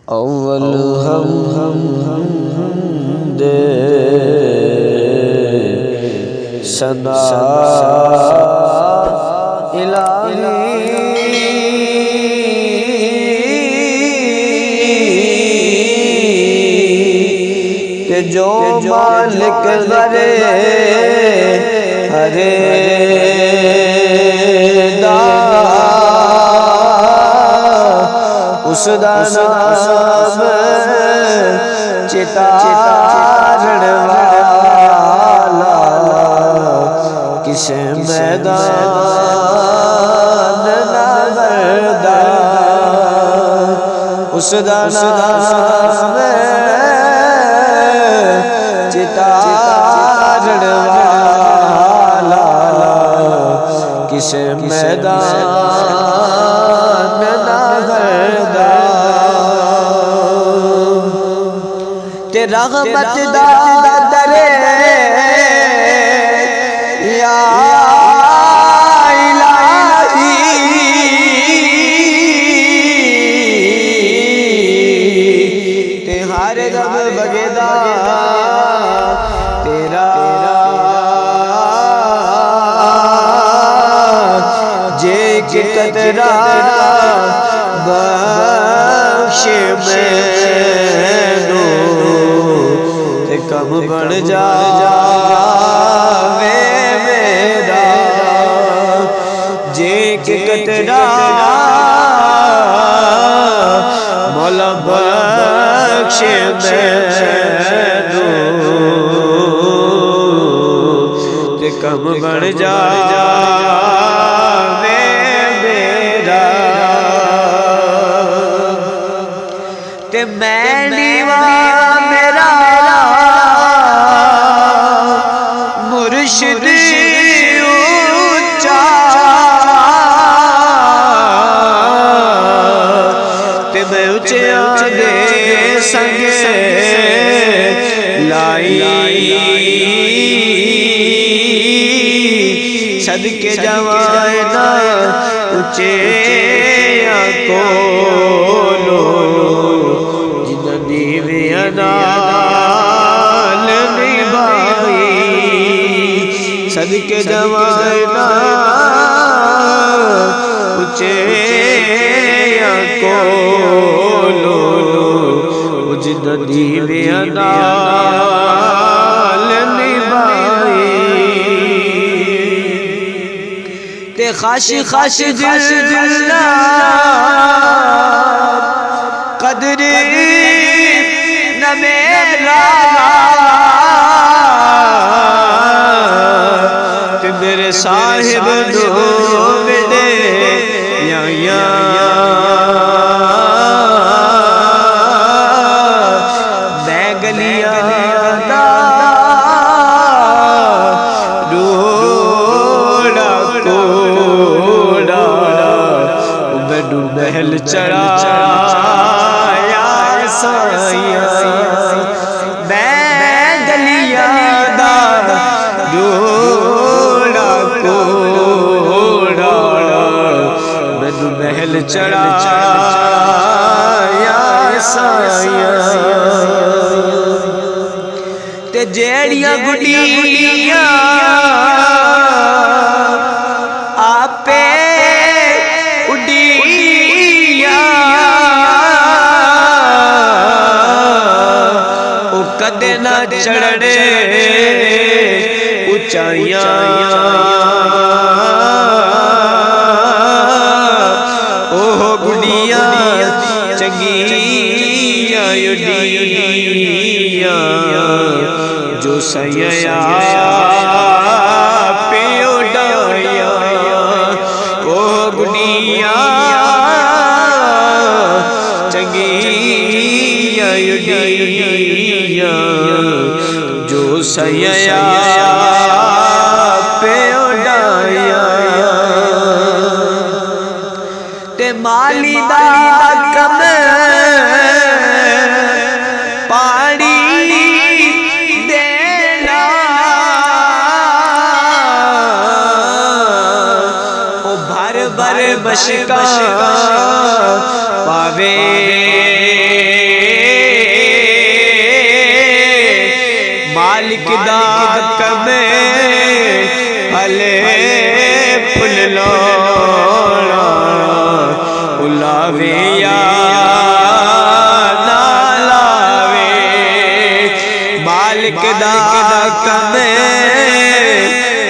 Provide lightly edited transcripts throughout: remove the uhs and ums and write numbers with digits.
اول حمد ثنا الہی کہ جو مالک ذرے ہرے دا اس دا نام چتارن والا کسے میدان نبردا اس دا نام چتارن والا کسے میدان نبردا تے رحمت دا درے یا الہی تے ہر دم بگدا تیرا جے کہ قطرہ بخش مینوں تے کم بن جاوے میرا جے کہ قطرہ مولا بخش مینوں تے کم بن جاوے میرا تے میں نیوا میرا مرشد اونچا تے میں اونچیاں دے سنگ لائی صدقے جوائنا اونچیاں کولو جنہاں دیویاں نال نبھائی صدقے جوائنا اونچیاں کولو جنہاں دیویاں نال نبھائی تے خاش خاش جلنا قدر نہ میرا تے میرے صاحب نو دے یا میں گلیاں دا محل چڑھایا سائیاں میں گلیاں دا روڑا کوڑا مینوں محل چڑھایا سائیاں تے جیڑیاں گڈیاں آپے کدے نہ چڑھے اونچائیاں اوہ گڈیاں چنگیاں اڈیاں جو سیاں پہ اڈائیاں اوہ گڈیاں چنگیاں اڈیاں جو سیاں پہ اڈائیاں تے مالی دا کم پانی دینا او بھر بھر مشکا پاوے مالک دا کمے ہلے پھل لوڑا الاوے یا نہ لاوے مالک دا کمے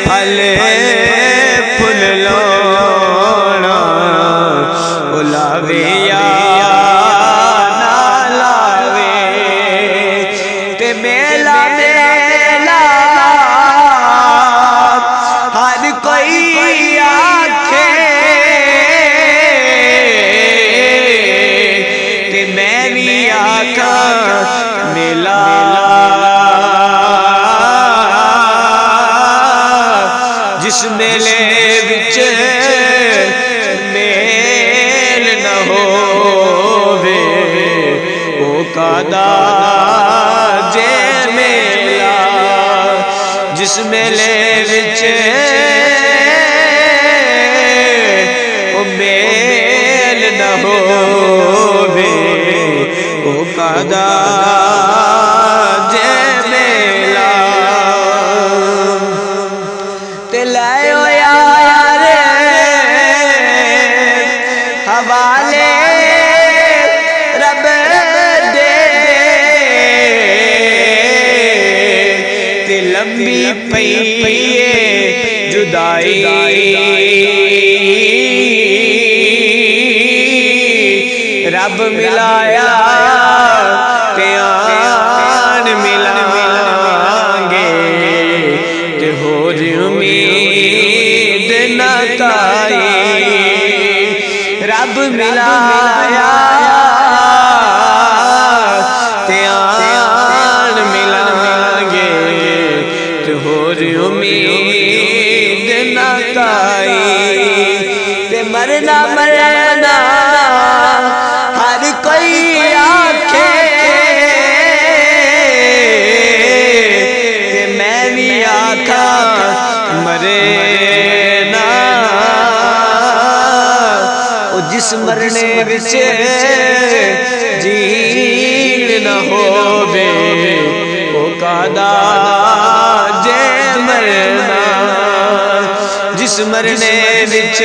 ہلے پھل لوڑا الاوے یا جس میلے وچ میل نہ ہووے او کادا جے میلا جس میلے وچ او میل نہ ہووے او کادا لمبی پئیے جدائی رب ملایا پیان ملائیں گے تے ہو دی امید نہ تائی رب ملایا امید نہ تائی تے مرنا مرنا ہر کوئی آکھے تے میں بھی آکھا مرے نا او جس مرنے وچ جین نہ ہووے او کادا جے مرنا جس مرنے وچ